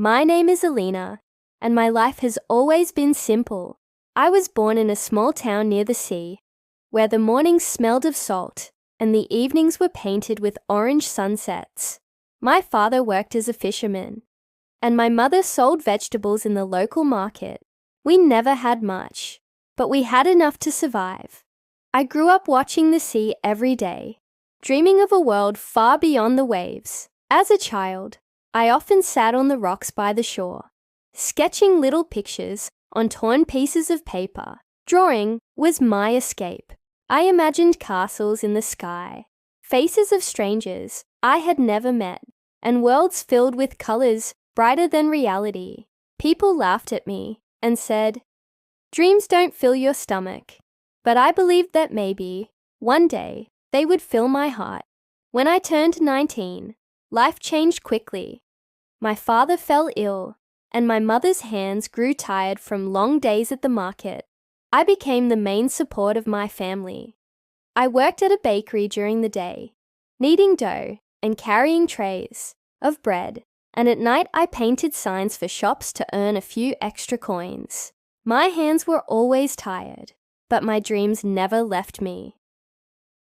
My name is Alina, and my life has always been simple. I was born in a small town near the sea, where the mornings smelled of salt and the evenings were painted with orange sunsets. My father worked as a fisherman, and my mother sold vegetables in the local market. We never had much, but we had enough to survive. I grew up watching the sea every day, dreaming of a world far beyond the waves. As a child, I often sat on the rocks by the shore, sketching little pictures on torn pieces of paper. Drawing was my escape. I imagined castles in the sky, faces of strangers I had never met, and worlds filled with colors brighter than reality. People laughed at me and said, "Dreams don't fill your stomach." But I believed that maybe, one day, they would fill my heart. When I turned 19, life changed quickly. My father fell ill, and my mother's hands grew tired from long days at the market. I became the main support of my family. I worked at a bakery during the day, kneading dough and carrying trays of bread, and at night I painted signs for shops to earn a few extra coins. My hands were always tired, but my dreams never left me.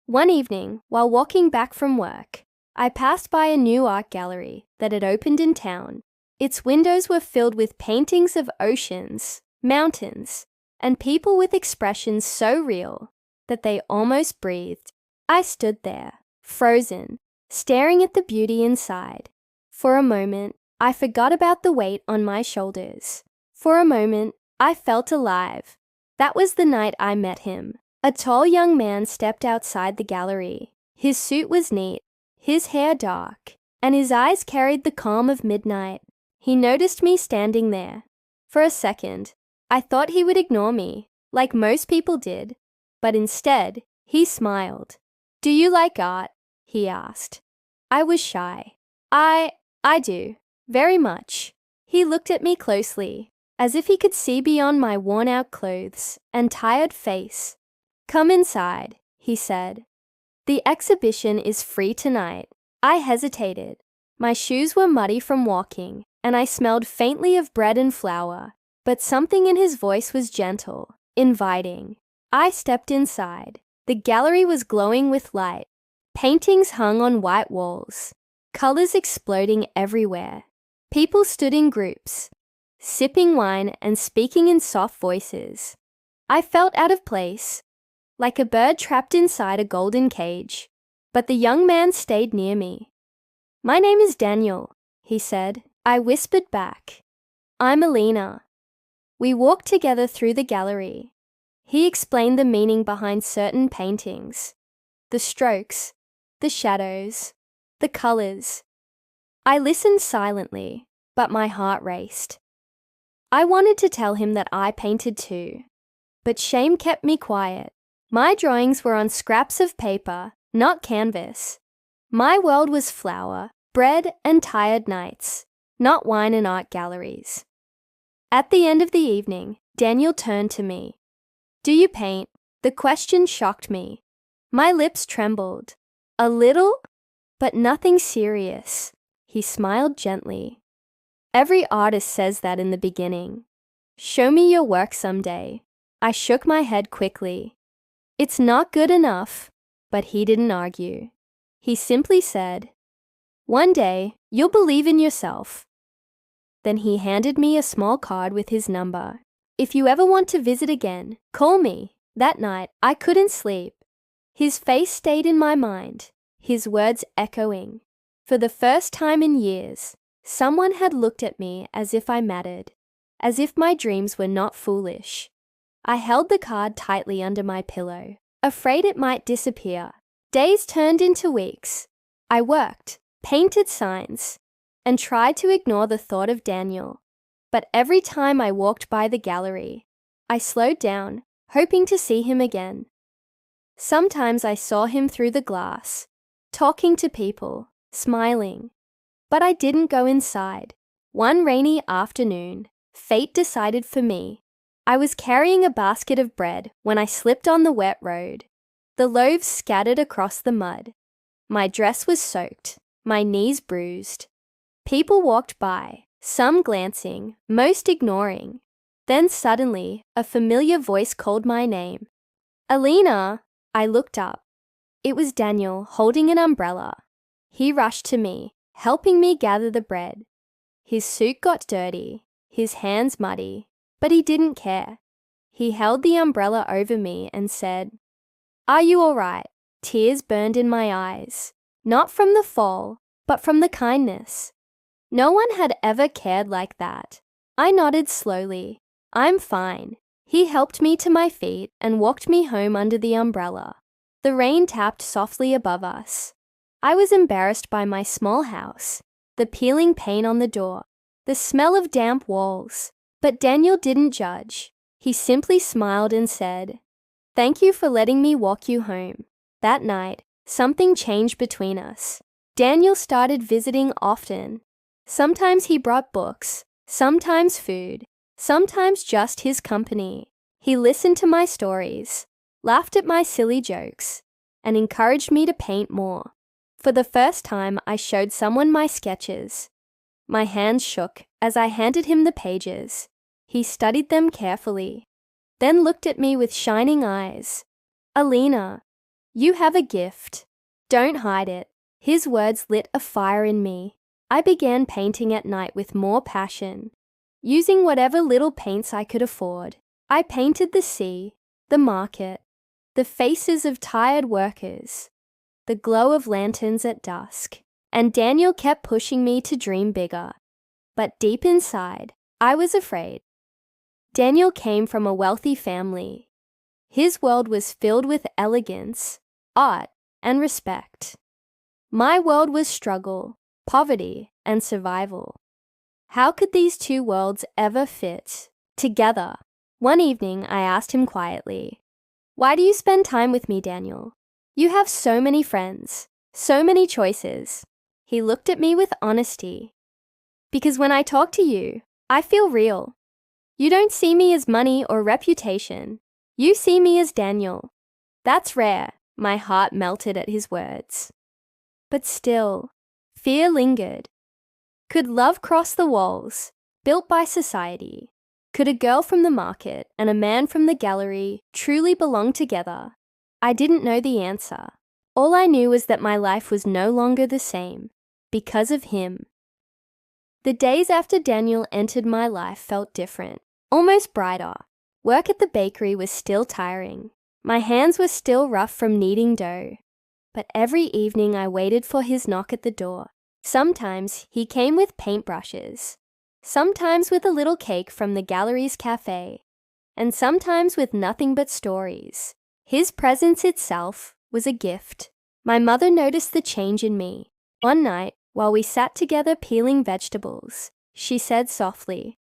One evening, while walking back from work, I passed by a new art gallery that had opened in town. Its windows were filled with paintings of oceans, mountains, and people with expressions so real that they almost breathed. I stood there, frozen, staring at the beauty inside. For a moment, I forgot about the weight on my shoulders. For a moment, I felt alive. That was the night I met him. A tall young man stepped outside the gallery. His suit was neat, his hair dark, and his eyes carried the calm of midnight. He noticed me standing there. For a second, I thought he would ignore me, like most people did, but instead, he smiled. "Do you like art?" he asked. I was shy. I do, very much." He looked at me closely, as if he could see beyond my worn-out clothes and tired face. "Come inside," he said. "The exhibition is free tonight." I hesitated. My shoes were muddy from walking, and I smelled faintly of bread and flour, but something in his voice was gentle, inviting. I stepped inside. The gallery was glowing with light. Paintings hung on white walls, colors exploding everywhere. People stood in groups, sipping wine and speaking in soft voices. I felt out of place, like a bird trapped inside a golden cage, but the young man stayed near me. "My name is Daniel," he said. I whispered back, "I'm Alina." We walked together through the gallery. He explained the meaning behind certain paintings, the strokes, the shadows, the colors. I listened silently, but my heart raced. I wanted to tell him that I painted too, but shame kept me quiet. My drawings were on scraps of paper, not canvas. My world was flour, bread, and tired nights, not wine and art galleries. At the end of the evening, Daniel turned to me. "Do you paint?" The question shocked me. My lips trembled. "A little, but nothing serious." He smiled gently. "Every artist says that in the beginning. Show me your work someday." I shook my head quickly. "It's not good enough." But he didn't argue. He simply said, "One day, you'll believe in yourself." Then he handed me a small card with his number. "If you ever want to visit again, call me." That night, I couldn't sleep. His face stayed in my mind, his words echoing. For the first time in years, someone had looked at me as if I mattered, as if my dreams were not foolish. I held the card tightly under my pillow, afraid it might disappear. Days turned into weeks. I worked, painted signs, and tried to ignore the thought of Daniel. But every time I walked by the gallery, I slowed down, hoping to see him again. Sometimes I saw him through the glass, talking to people, smiling. But I didn't go inside. One rainy afternoon, fate decided for me. I was carrying a basket of bread when I slipped on the wet road. The loaves scattered across the mud. My dress was soaked, my knees bruised. People walked by, some glancing, most ignoring. Then suddenly, a familiar voice called my name. Alina! I looked up. It was Daniel, holding an umbrella. He rushed to me, helping me gather the bread. His suit got dirty, his hands muddy, but he didn't care. He held the umbrella over me and said, "Are you all right?" Tears burned in my eyes, not from the fall, but from the kindness. No one had ever cared like that. I nodded slowly. "I'm fine." He helped me to my feet and walked me home under the umbrella. The rain tapped softly above us. I was embarrassed by my small house, the peeling paint on the door, the smell of damp walls. But Daniel didn't judge. He simply smiled and said, "Thank you for letting me walk you home." That night, something changed between us. Daniel started visiting often. Sometimes he brought books, sometimes food, sometimes just his company. He listened to my stories, laughed at my silly jokes, and encouraged me to paint more. For the first time, I showed someone my sketches. My hands shook as I handed him the pages. He studied them carefully, then looked at me with shining eyes. "Alina, you have a gift. Don't hide it." His words lit a fire in me. I began painting at night with more passion. Using whatever little paints I could afford, I painted the sea, the market, the faces of tired workers, the glow of lanterns at dusk. And Daniel kept pushing me to dream bigger. But deep inside, I was afraid. Daniel came from a wealthy family. His world was filled with elegance, art, and respect. My world was struggle, poverty, and survival. How could these two worlds ever fit together? One evening, I asked him quietly, "Why do you spend time with me, Daniel? You have so many friends, so many choices." He looked at me with honesty. "Because when I talk to you, I feel real. You don't see me as money or reputation. You see me as Daniel." That's rare. My heart melted at his words. But still, fear lingered. Could love cross the walls, built by society? Could a girl from the market and a man from the gallery truly belong together? I didn't know the answer. All I knew was that my life was no longer the same, because of him. The days after Daniel entered my life felt different, almost brighter. Work at the bakery was still tiring. My hands were still rough from kneading dough. But every evening I waited for his knock at the door. Sometimes he came with paintbrushes, sometimes with a little cake from the gallery's cafe, and sometimes with nothing but stories. His presence itself was a gift. My mother noticed the change in me. One night, while we sat together peeling vegetables, she said softly,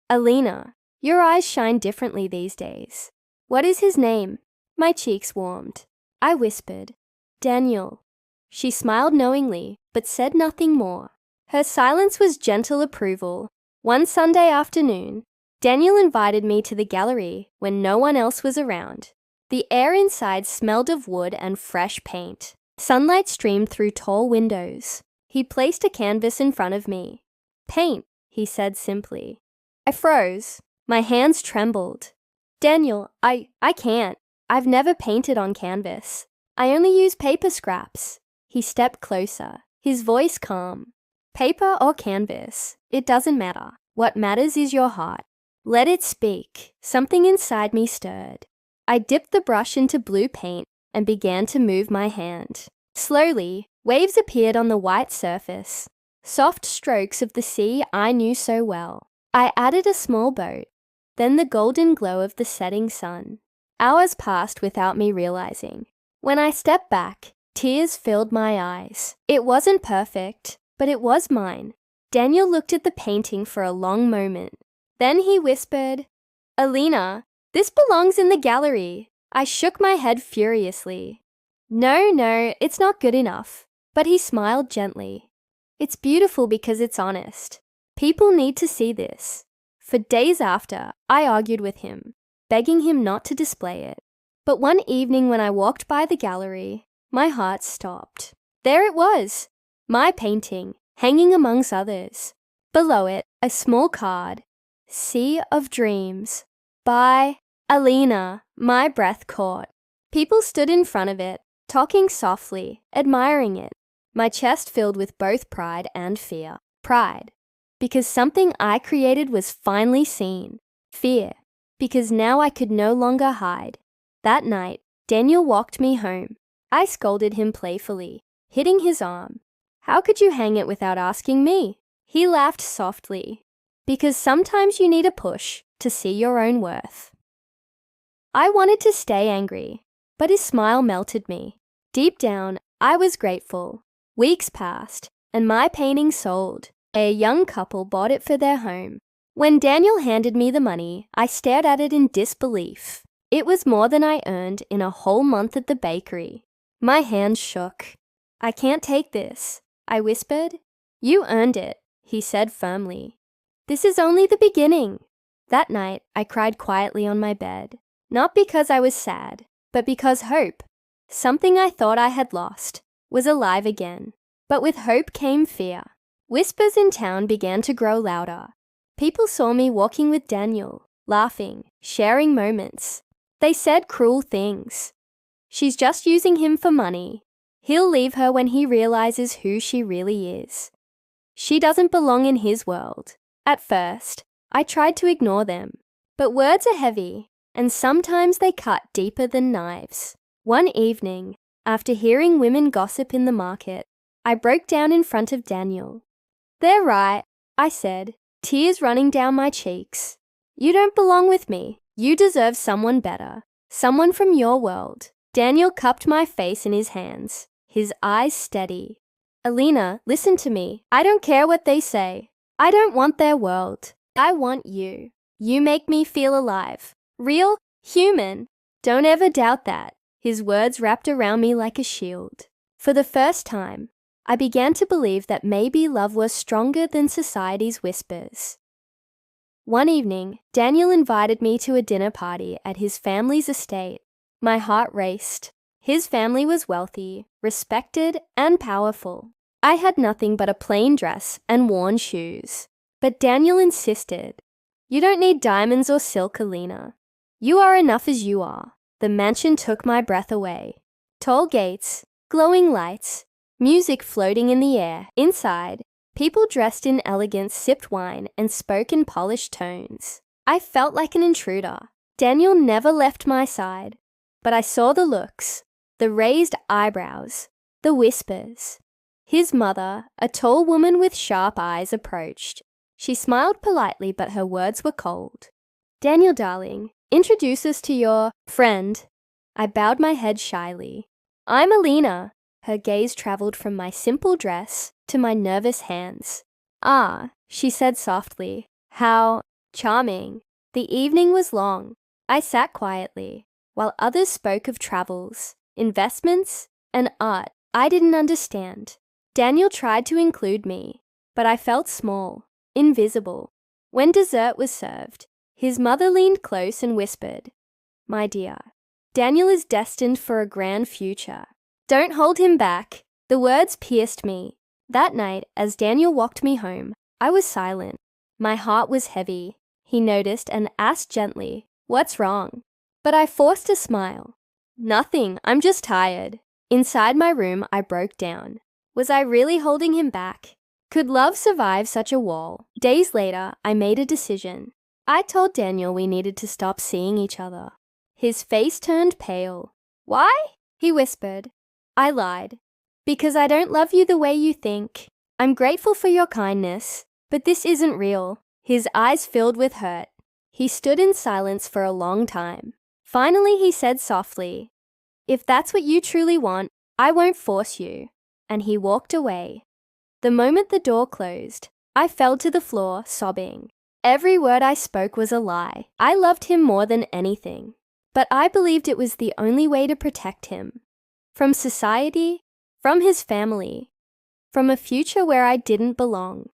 "Alina, your eyes shine differently these days. What is his name?" My cheeks warmed. I whispered, "Daniel." She smiled knowingly, but said nothing more. Her silence was gentle approval. One Sunday afternoon, Daniel invited me to the gallery when no one else was around. The air inside smelled of wood and fresh paint. Sunlight streamed through tall windows. He placed a canvas in front of me. "Paint," he said simply. I froze. My hands trembled. "Daniel, I can't. I've never painted on canvas. I only use paper scraps." He stepped closer, his voice calm. "Paper or canvas, it doesn't matter. What matters is your heart. Let it speak." Something inside me stirred. I dipped the brush into blue paint and began to move my hand. Slowly, waves appeared on the white surface, soft strokes of the sea I knew so well. I added a small boat, then the golden glow of the setting sun. Hours passed without me realizing. When I stepped back, tears filled my eyes. It wasn't perfect, but it was mine. Daniel looked at the painting for a long moment. Then he whispered, "Alina, this belongs in the gallery." I shook my head furiously. No, it's not good enough." But he smiled gently. "It's beautiful because it's honest. People need to see this." For days after, I argued with him, begging him not to display it. But one evening when I walked by the gallery, my heart stopped. There it was, my painting, hanging amongst others. Below it, A small card. Sea of Dreams. By Alina. My breath caught. People stood in front of it, talking softly, admiring it. My chest filled with both pride and fear. Pride, because something I created was finally seen. Fear, because now I could no longer hide. That night, Daniel walked me home. I scolded him playfully, hitting his arm. How could you hang it without asking me? He laughed softly. Because sometimes you need a push to see your own worth. I wanted to stay angry, but his smile melted me. Deep down, I was grateful. Weeks passed, and my painting sold. A young couple bought it for their home. When Daniel handed me the money, I stared at it in disbelief. It was more than I earned in a whole month at the bakery. My hands shook. I can't take this, I whispered. You earned it, he said firmly. This is only the beginning. That night, I cried quietly on my bed. Not because I was sad, but because hope, something I thought I had lost, was alive again. But with hope came fear. Whispers in town began to grow louder. People saw me walking with Daniel, laughing, sharing moments. They said cruel things. She's just using him for money. He'll leave her when he realizes who she really is. She doesn't belong in his world. At first, I tried to ignore them. But words are heavy, and sometimes they cut deeper than knives. One evening, after hearing women gossip in the market, I broke down in front of Daniel. They're right, I said, tears running down my cheeks. You don't belong with me. You deserve someone better, someone from your world. Daniel cupped my face in his hands, his eyes steady. Alina, listen to me. I don't care what they say. I don't want their world. I want you. You make me feel alive. Real, human. Don't ever doubt that. His words wrapped around me like a shield. For the first time, I began to believe that maybe love was stronger than society's whispers. One evening, Daniel invited me to a dinner party at his family's estate. My heart raced. His family was wealthy, respected, and powerful. I had nothing but a plain dress and worn shoes. But Daniel insisted. You don't need diamonds or silk, Alina. You are enough as you are. The mansion took my breath away. Tall gates, glowing lights, music floating in the air. Inside, people dressed in elegance sipped wine and spoke in polished tones. I felt like an intruder. Daniel never left my side. But I saw the looks, the raised eyebrows, the whispers. His mother, a tall woman with sharp eyes, approached. She smiled politely, but her words were cold. Daniel, darling, introduce us to your friend. I bowed my head shyly. I'm Alina. Her gaze traveled from my simple dress to my nervous hands. Ah, she said softly. How charming. The evening was long. I sat quietly, while others spoke of travels, investments, and art I didn't understand. Daniel tried to include me, but I felt small, invisible. When dessert was served, his mother leaned close and whispered, My dear, Daniel is destined for a grand future. Don't hold him back. The words pierced me. That night, as Daniel walked me home, I was silent. My heart was heavy. He noticed and asked gently, What's wrong? But I forced a smile. Nothing, I'm just tired. Inside my room, I broke down. Was I really holding him back? Could love survive such a wall? Days later, I made a decision. I told Daniel we needed to stop seeing each other. His face turned pale. Why? He whispered. I lied. Because I don't love you the way you think. I'm grateful for your kindness, but this isn't real. His eyes filled with hurt. He stood in silence for a long time. Finally, he said softly, If that's what you truly want, I won't force you. And he walked away. The moment the door closed, I fell to the floor, sobbing. Every word I spoke was a lie. I loved him more than anything. But I believed it was the only way to protect him. From society, from his family, from a future where I didn't belong.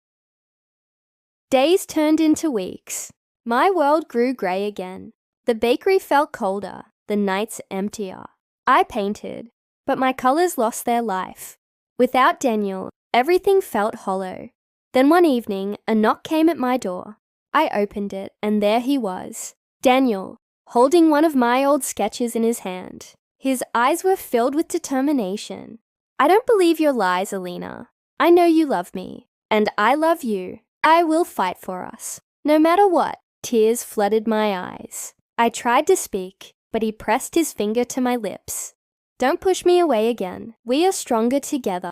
Days turned into weeks. My world grew grey again. The bakery felt colder, the nights emptier. I painted, but my colours lost their life. Without Daniel, everything felt hollow. Then one evening, a knock came at my door. I opened it, and there he was, Daniel, holding one of my old sketches in his hand. His eyes were filled with determination. "I don't believe your lies, Alina. I know you love me, and I love you. I will fight for us, no matter what." Tears flooded my eyes. I tried to speak, but he pressed his finger to my lips. "Don't push me away again. We are stronger together."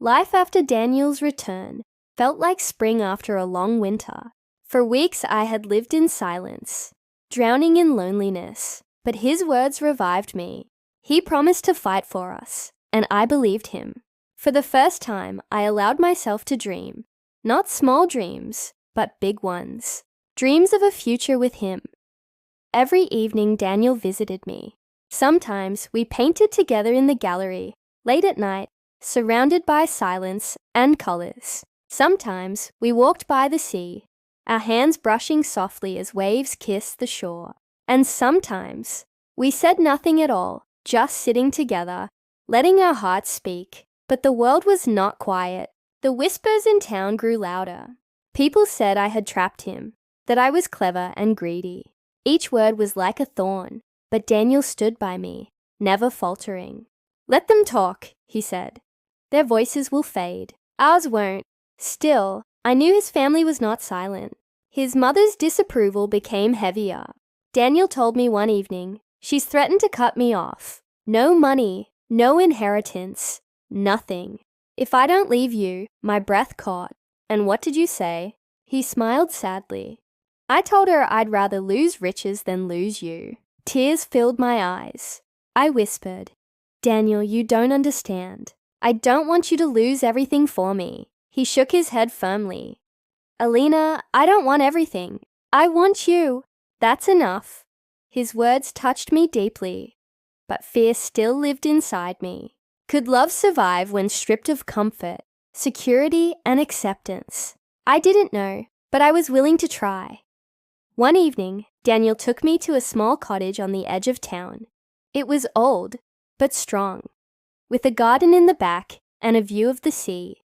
Life after Daniel's return felt like spring after a long winter. For weeks I had lived in silence, drowning in loneliness, but his words revived me. He promised to fight for us, and I believed him. For the first time, I allowed myself to dream. Not small dreams, but big ones. Dreams of a future with him. Every evening Daniel visited me. Sometimes we painted together in the gallery, late at night, surrounded by silence and colors. Sometimes we walked by the sea, our hands brushing softly as waves kissed the shore. And sometimes we said nothing at all, just sitting together, letting our hearts speak. But the world was not quiet. The whispers in town grew louder. People said I had trapped him, that I was clever and greedy. Each word was like a thorn, but Daniel stood by me, never faltering. "Let them talk," he said. "Their voices will fade. Ours won't." Still, I knew his family was not silent. His mother's disapproval became heavier. Daniel told me one evening, "She's threatened to cut me off. No money, no inheritance, nothing. If I don't leave you," my breath caught. "And what did you say?" He smiled sadly. "I told her I'd rather lose riches than lose you." Tears filled my eyes. I whispered, "Daniel, you don't understand. I don't want you to lose everything for me." He shook his head firmly. "Alina, I don't want everything. I want you. That's enough." His words touched me deeply, but fear still lived inside me. Could love survive when stripped of comfort, security, and acceptance? I didn't know, but I was willing to try. One evening, Daniel took me to a small cottage on the edge of town. It was old, but strong, with a garden in the back and a view of the sea.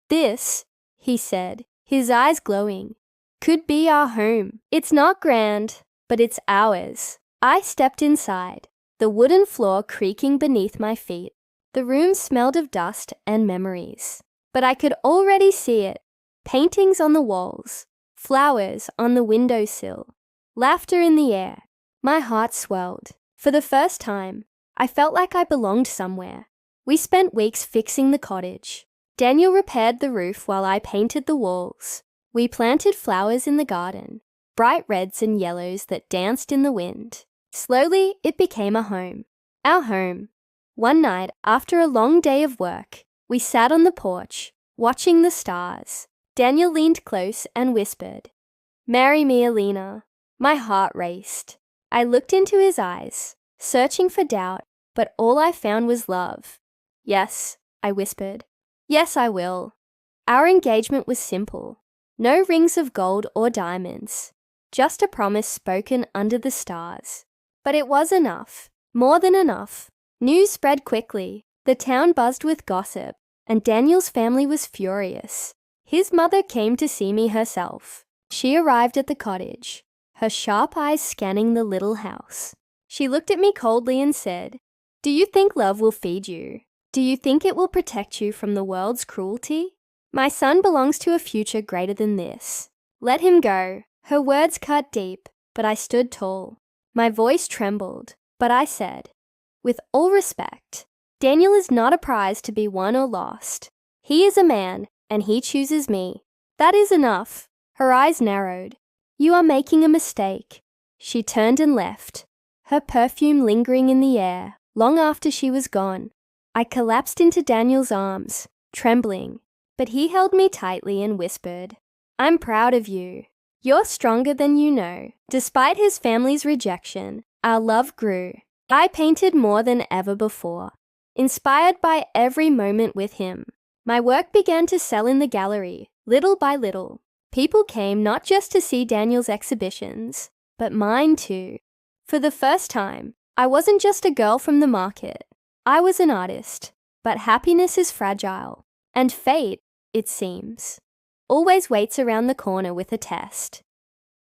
"This," he said, his eyes glowing, "could be our home. It's not grand, but it's ours." I stepped inside, the wooden floor creaking beneath my feet. The room smelled of dust and memories, but I could already see it. Paintings on the walls, flowers on the windowsill, laughter in the air. My heart swelled. For the first time, I felt like I belonged somewhere. We spent weeks fixing the cottage. Daniel repaired the roof while I painted the walls. We planted flowers in the garden, bright reds and yellows that danced in the wind. Slowly, it became a home. Our home. One night, after a long day of work, we sat on the porch, watching the stars. Daniel leaned close and whispered, "Marry me, Alina." My heart raced. I looked into his eyes, searching for doubt, but all I found was love. "Yes," I whispered. "Yes, I will." Our engagement was simple. No rings of gold or diamonds, just a promise spoken under the stars. But it was enough, more than enough. News spread quickly. The town buzzed with gossip, and Daniel's family was furious. His mother came to see me herself. She arrived at the cottage, her sharp eyes scanning the little house. She looked at me coldly and said, "Do you think love will feed you? Do you think it will protect you from the world's cruelty? My son belongs to a future greater than this. Let him go." Her words cut deep, but I stood tall. My voice trembled, but I said, "With all respect, Daniel is not a prize to be won or lost. He is a man, and he chooses me. That is enough." Her eyes narrowed. "You are making a mistake." She turned and left, her perfume lingering in the air long after she was gone. I collapsed into Daniel's arms, trembling, but he held me tightly and whispered, "I'm proud of you. You're stronger than you know." Despite his family's rejection, our love grew. I painted more than ever before, inspired by every moment with him. My work began to sell in the gallery, little by little. People came not just to see Daniel's exhibitions, but mine too. For the first time, I wasn't just a girl from the market. I was an artist. But happiness is fragile. And fate, it seems, always waits around the corner with a test.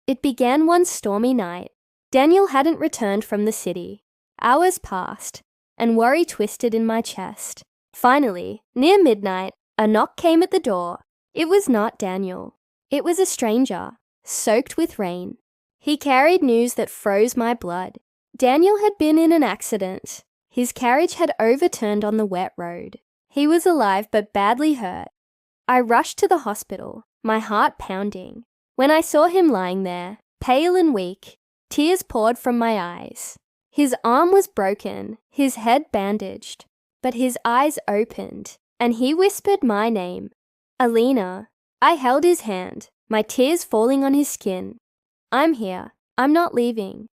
It began one stormy night. Daniel hadn't returned from the city. Hours passed, and worry twisted in my chest. Finally, near midnight, a knock came at the door. It was not Daniel. It was a stranger, soaked with rain. He carried news that froze my blood. Daniel had been in an accident. His carriage had overturned on the wet road. He was alive but badly hurt. I rushed to the hospital, my heart pounding. When I saw him lying there, pale and weak, tears poured from my eyes. His arm was broken, his head bandaged, but his eyes opened, and he whispered my name, Alina. I held his hand, my tears falling on his skin. I'm here. I'm not leaving.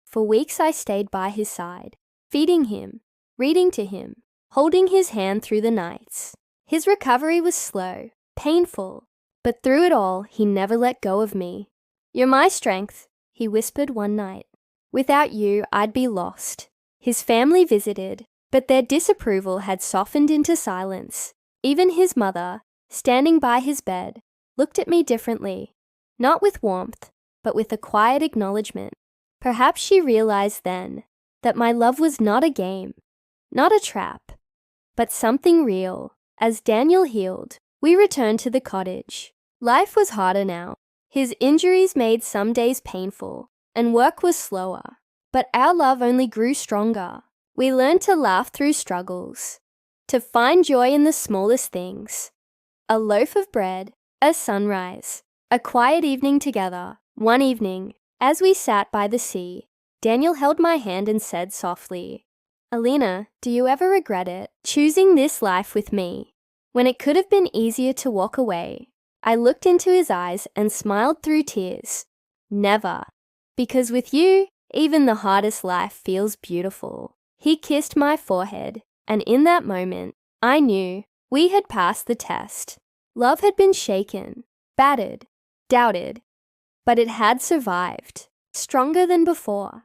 For weeks I stayed by his side, feeding him, reading to him, holding his hand through the nights. His recovery was slow, painful, but through it all, he never let go of me. You're my strength, he whispered one night. Without you, I'd be lost. His family visited, but their disapproval had softened into silence. Even his mother, standing by his bed, looked at me differently, not with warmth, but with a quiet acknowledgement. Perhaps she realized then that my love was not a game, not a trap, but something real. As Daniel healed, we returned to the cottage. Life was harder now. His injuries made some days painful, and work was slower. But our love only grew stronger. We learned to laugh through struggles, to find joy in the smallest things. A loaf of bread, a sunrise, a quiet evening together. One evening, as we sat by the sea, Daniel held my hand and said softly, Alina, do you ever regret it, choosing this life with me, when it could have been easier to walk away? I looked into his eyes and smiled through tears. Never. Because with you, even the hardest life feels beautiful. He kissed my forehead, and in that moment, I knew we had passed the test. Love had been shaken, battered, doubted, but it had survived, stronger than before.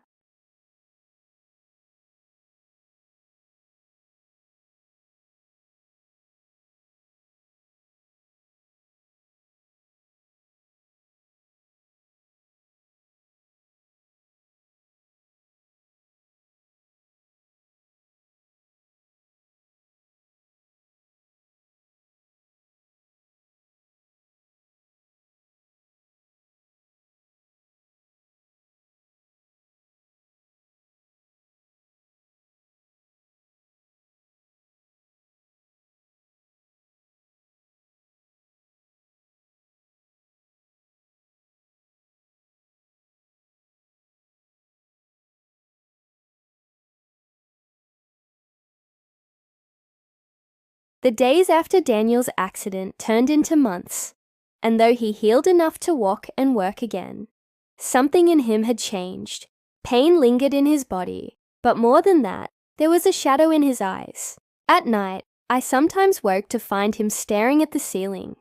The days after Daniel's accident turned into months, and though he healed enough to walk and work again, something in him had changed. Pain lingered in his body, but more than that, there was a shadow in his eyes. At night, I sometimes woke to find him staring at the ceiling,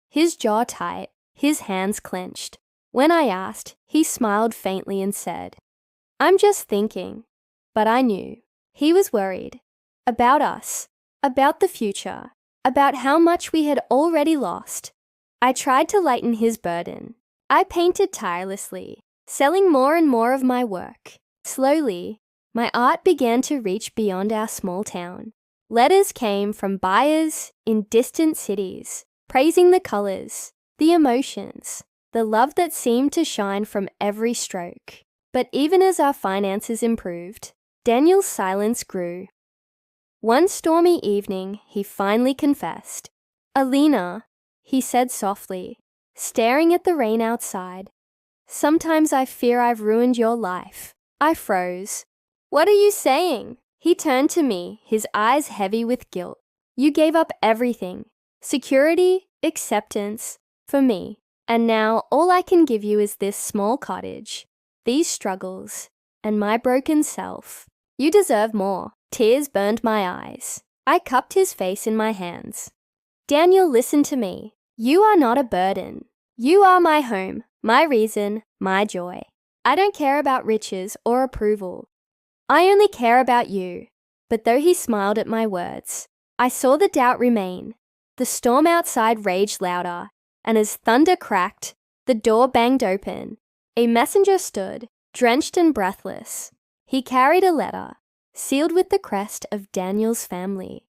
his jaw tight, his hands clenched. When I asked, he smiled faintly and said, I'm just thinking. But I knew. He was worried. About us. About the future. About how much we had already lost. I tried to lighten his burden. I painted tirelessly, selling more and more of my work. Slowly, my art began to reach beyond our small town. Letters came from buyers in distant cities, praising the colors, the emotions, the love that seemed to shine from every stroke. But even as our finances improved, Daniel's silence grew. One stormy evening, he finally confessed. Alina, he said softly, staring at the rain outside. Sometimes I fear I've ruined your life. I froze. What are you saying? He turned to me, his eyes heavy with guilt. You gave up everything. Security, acceptance, for me. And now all I can give you is this small cottage, these struggles, and my broken self. You deserve more. Tears burned my eyes. I cupped his face in my hands. Daniel, listen to me. You are not a burden. You are my home, my reason, my joy. I don't care about riches or approval. I only care about you. But though he smiled at my words, I saw the doubt remain. The storm outside raged louder, and as thunder cracked, the door banged open. A messenger stood, drenched and breathless. He carried a letter, sealed with the crest of Daniel's family.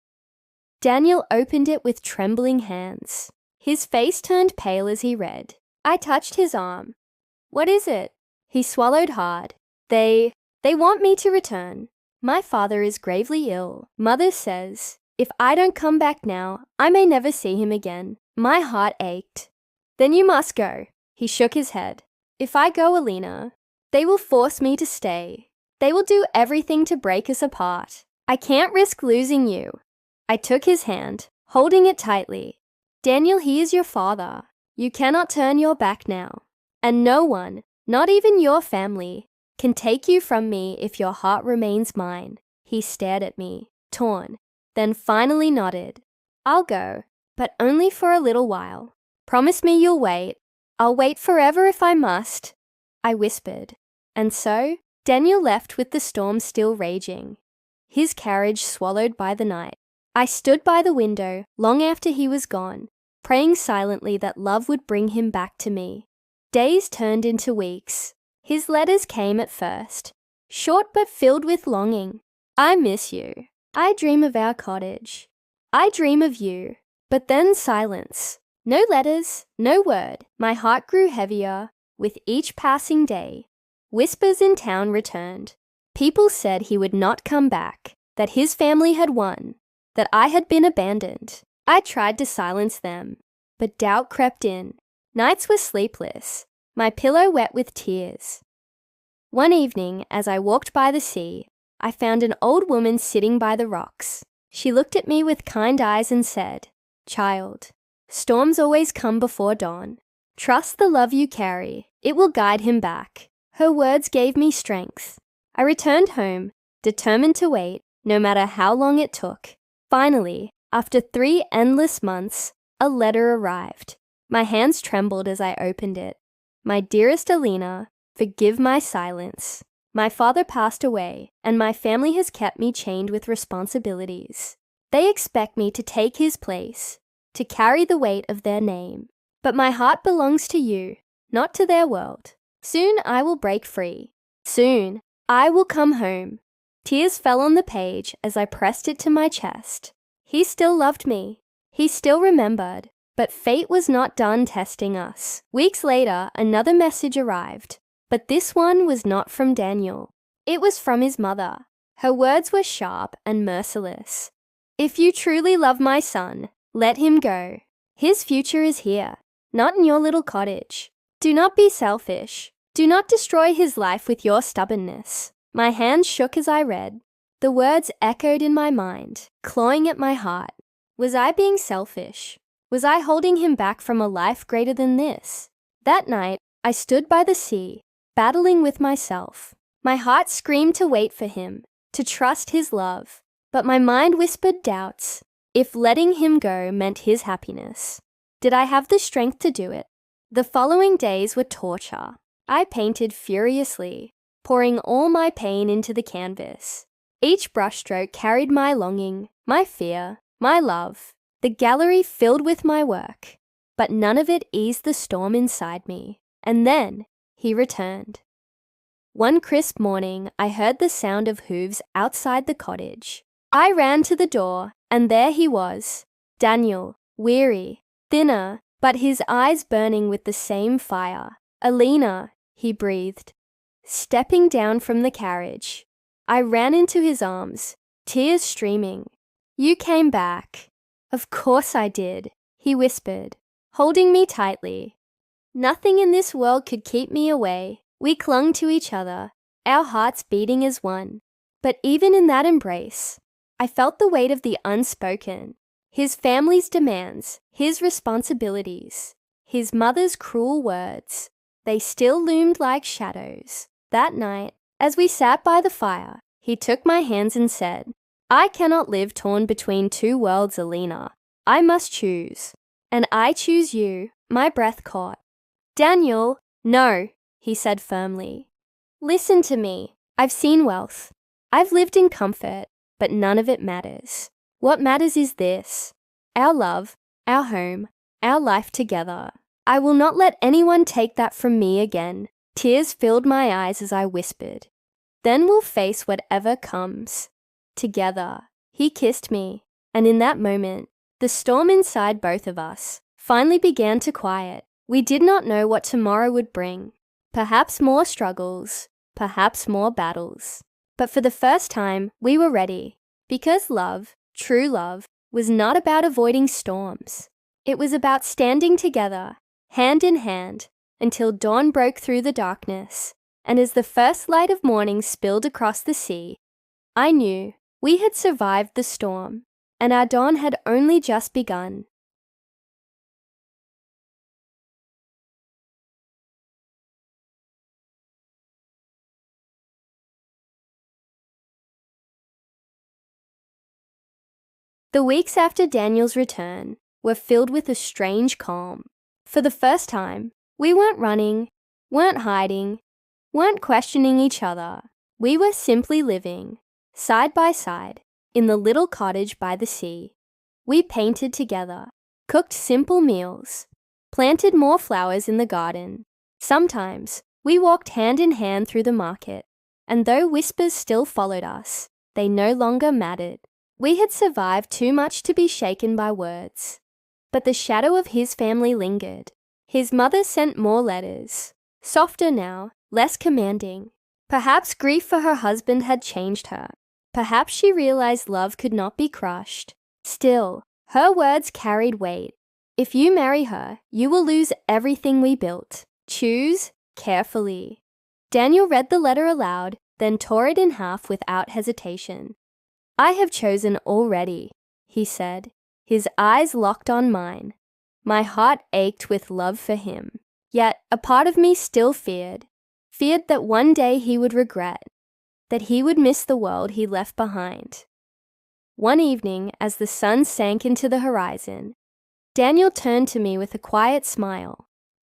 Daniel opened it with trembling hands. His face turned pale as he read. I touched his arm. "What is it?" He swallowed hard. They want me to return. My father is gravely ill. Mother says, if I don't come back now, I may never see him again. My heart ached. "Then you must go." He shook his head. "If I go, Alina, they will force me to stay. They will do everything to break us apart. I can't risk losing you." I took his hand, holding it tightly. "Daniel, he is your father. You cannot turn your back now. And no one, not even your family, can take you from me if your heart remains mine." He stared at me, torn, then finally nodded. "I'll go, but only for a little while. Promise me you'll wait." "I'll wait forever if I must," I whispered. And so, Daniel left with the storm still raging, his carriage swallowed by the night. I stood by the window long after he was gone, praying silently that love would bring him back to me. Days turned into weeks. His letters came at first, short but filled with longing. "I miss you. I dream of our cottage. I dream of you." But then silence. No letters, no word. My heart grew heavier with each passing day. Whispers in town returned. People said he would not come back, that his family had won, that I had been abandoned. I tried to silence them, but doubt crept in. Nights were sleepless, my pillow wet with tears. One evening, as I walked by the sea, I found an old woman sitting by the rocks. She looked at me with kind eyes and said, "Child, storms always come before dawn. Trust the love you carry. It will guide him back." Her words gave me strength. I returned home, determined to wait, no matter how long it took. Finally, after 3 endless months, a letter arrived. My hands trembled as I opened it. "My dearest Alina, forgive my silence. My father passed away, and my family has kept me chained with responsibilities. They expect me to take his place, to carry the weight of their name. But my heart belongs to you, not to their world. Soon I will break free. Soon I will come home." Tears fell on the page as I pressed it to my chest. He still loved me. He still remembered. But fate was not done testing us. Weeks later, another message arrived. But this one was not from Daniel. It was from his mother. Her words were sharp and merciless. "If you truly love my son, let him go. His future is here, not in your little cottage. Do not be selfish. Do not destroy his life with your stubbornness." My hands shook as I read. The words echoed in my mind, clawing at my heart. Was I being selfish? Was I holding him back from a life greater than this? That night, I stood by the sea, battling with myself. My heart screamed to wait for him, to trust his love. But my mind whispered doubts. If letting him go meant his happiness, did I have the strength to do it? The following days were torture. I painted furiously, pouring all my pain into the canvas. Each brushstroke carried my longing, my fear, my love. The gallery filled with my work, but none of it eased the storm inside me. And then he returned. One crisp morning, I heard the sound of hooves outside the cottage. I ran to the door, and there he was, Daniel, weary, thinner, but his eyes burning with the same fire. "Alina," he breathed, stepping down from the carriage. I ran into his arms, tears streaming. "You came back." "Of course I did," he whispered, holding me tightly. Nothing in this world could keep me away. We clung to each other, our hearts beating as one. But even in that embrace, I felt the weight of the unspoken. His family's demands, his responsibilities, his mother's cruel words. They still loomed like shadows. That night, as we sat by the fire, he took my hands and said, "I cannot live torn between two worlds, Alina. I must choose. And I choose you." My breath caught. "Daniel, no," he said firmly. "Listen to me. I've seen wealth. I've lived in comfort, but none of it matters. What matters is this, our love, our home, our life together. I will not let anyone take that from me again. Tears filled my eyes as I whispered. Then we'll face whatever comes. Together. He kissed me, and in that moment, the storm inside both of us finally began to quiet. We did not know what tomorrow would bring. Perhaps more struggles, perhaps more battles. But for the first time, we were ready. Because love, true love, was not about avoiding storms. It was about standing together, hand in hand, until dawn broke through the darkness. And as the first light of morning spilled across the sea, I knew we had survived the storm, and our dawn had only just begun. The weeks after Daniel's return were filled with a strange calm. For the first time, we weren't running, weren't hiding, weren't questioning each other. We were simply living, side by side, in the little cottage by the sea. We painted together, cooked simple meals, planted more flowers in the garden. Sometimes, we walked hand in hand through the market, and though whispers still followed us, they no longer mattered. We had survived too much to be shaken by words. But the shadow of his family lingered. His mother sent more letters, softer now, less commanding. Perhaps grief for her husband had changed her. Perhaps she realized love could not be crushed. Still, her words carried weight. If you marry her, you will lose everything we built. Choose carefully. Daniel read the letter aloud, then tore it in half without hesitation. I have chosen already, he said, his eyes locked on mine. My heart ached with love for him. Yet a part of me still feared that one day he would regret, that he would miss the world he left behind. One evening, as the sun sank into the horizon, Daniel turned to me with a quiet smile.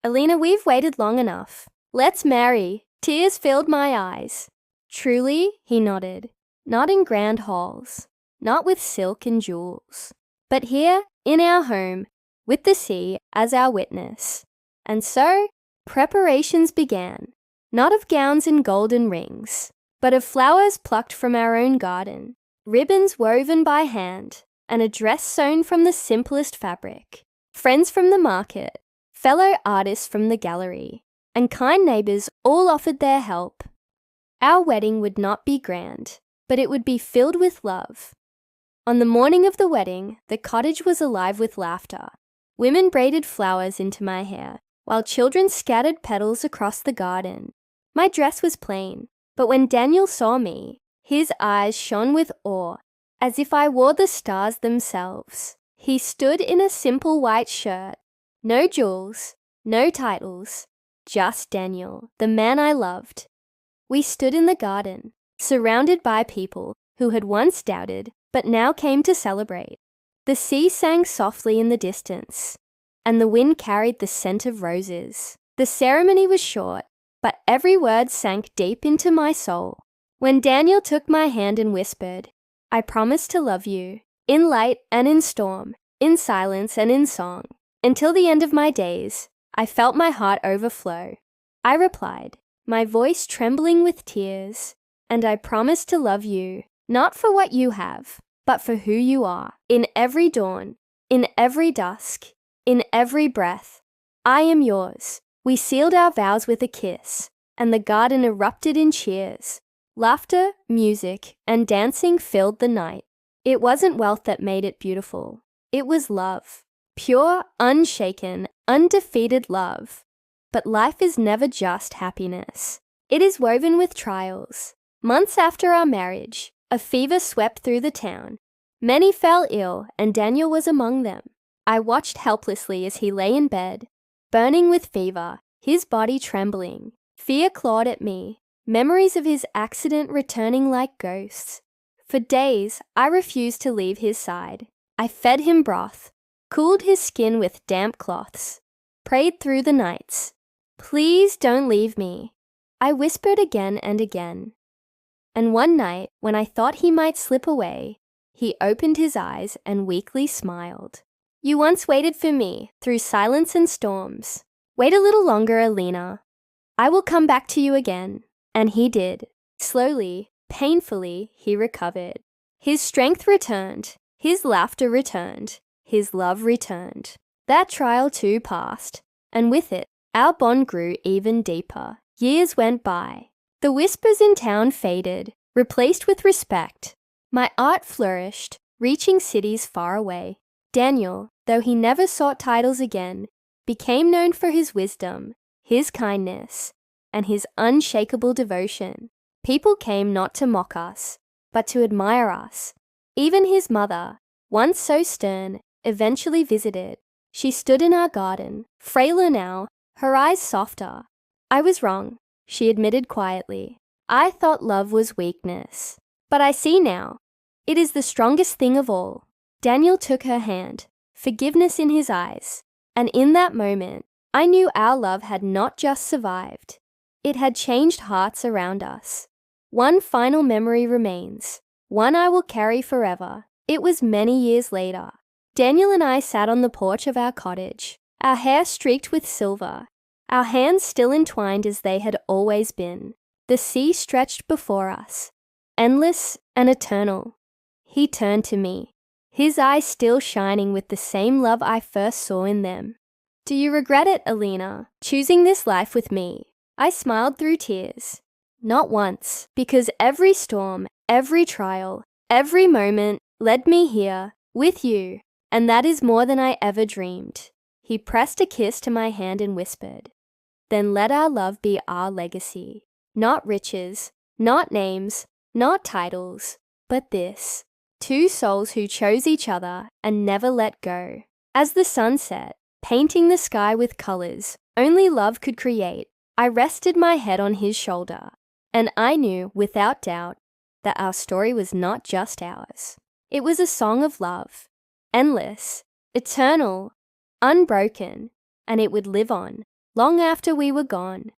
Alina, we've waited long enough. Let's marry. Tears filled my eyes. Truly, he nodded. Not in grand halls, not with silk and jewels, but here, in our home, with the sea as our witness. And so, preparations began, not of gowns and golden rings, but of flowers plucked from our own garden, ribbons woven by hand, and a dress sewn from the simplest fabric. Friends from the market, fellow artists from the gallery, and kind neighbors all offered their help. Our wedding would not be grand, but it would be filled with love. On the morning of the wedding, the cottage was alive with laughter. Women braided flowers into my hair, while children scattered petals across the garden. My dress was plain, but when Daniel saw me, his eyes shone with awe, as if I wore the stars themselves. He stood in a simple white shirt, no jewels, no titles, just Daniel, the man I loved. We stood in the garden, surrounded by people who had once doubted but now came to celebrate. The sea sang softly in the distance, and the wind carried the scent of roses. The ceremony was short, but every word sank deep into my soul. When Daniel took my hand and whispered, I promise to love you, in light and in storm, in silence and in song, until the end of my days, I felt my heart overflow. I replied, my voice trembling with tears, and I promise to love you, not for what you have, but for who you are. In every dawn, in every dusk, in every breath, I am yours. We sealed our vows with a kiss, and the garden erupted in cheers. Laughter, music, and dancing filled the night. It wasn't wealth that made it beautiful. It was love. Pure, unshaken, undefeated love. But life is never just happiness. It is woven with trials. Months after our marriage, a fever swept through the town. Many fell ill, and Daniel was among them. I watched helplessly as he lay in bed, burning with fever, his body trembling. Fear clawed at me, memories of his accident returning like ghosts. For days, I refused to leave his side. I fed him broth, cooled his skin with damp cloths, prayed through the nights. Please don't leave me. I whispered again and again. And one night, when I thought he might slip away, he opened his eyes and weakly smiled. You once waited for me through silence and storms. Wait a little longer, Alina. I will come back to you again. And he did. Slowly, painfully, he recovered. His strength returned. His laughter returned. His love returned. That trial too passed. And with it, our bond grew even deeper. Years went by. The whispers in town faded, replaced with respect. My art flourished, reaching cities far away. Daniel, though he never sought titles again, became known for his wisdom, his kindness, and his unshakable devotion. People came not to mock us, but to admire us. Even his mother, once so stern, eventually visited. She stood in our garden, frailer now, her eyes softer. I was wrong, she admitted quietly. I thought love was weakness. But I see now. It is the strongest thing of all. Daniel took her hand, forgiveness in his eyes. And in that moment, I knew our love had not just survived. It had changed hearts around us. One final memory remains, one I will carry forever. It was many years later. Daniel and I sat on the porch of our cottage, our hair streaked with silver, our hands still entwined as they had always been. The sea stretched before us, endless and eternal. He turned to me, his eyes still shining with the same love I first saw in them. Do you regret it, Alina, choosing this life with me? I smiled through tears. Not once, because every storm, every trial, every moment led me here, with you, and that is more than I ever dreamed. He pressed a kiss to my hand and whispered, then let our love be our legacy. Not riches, not names, not titles, but this. Two souls who chose each other and never let go. As the sun set, painting the sky with colors only love could create, I rested my head on his shoulder, and I knew, without doubt, that our story was not just ours. It was a song of love, endless, eternal, unbroken, and it would live on, long after we were gone.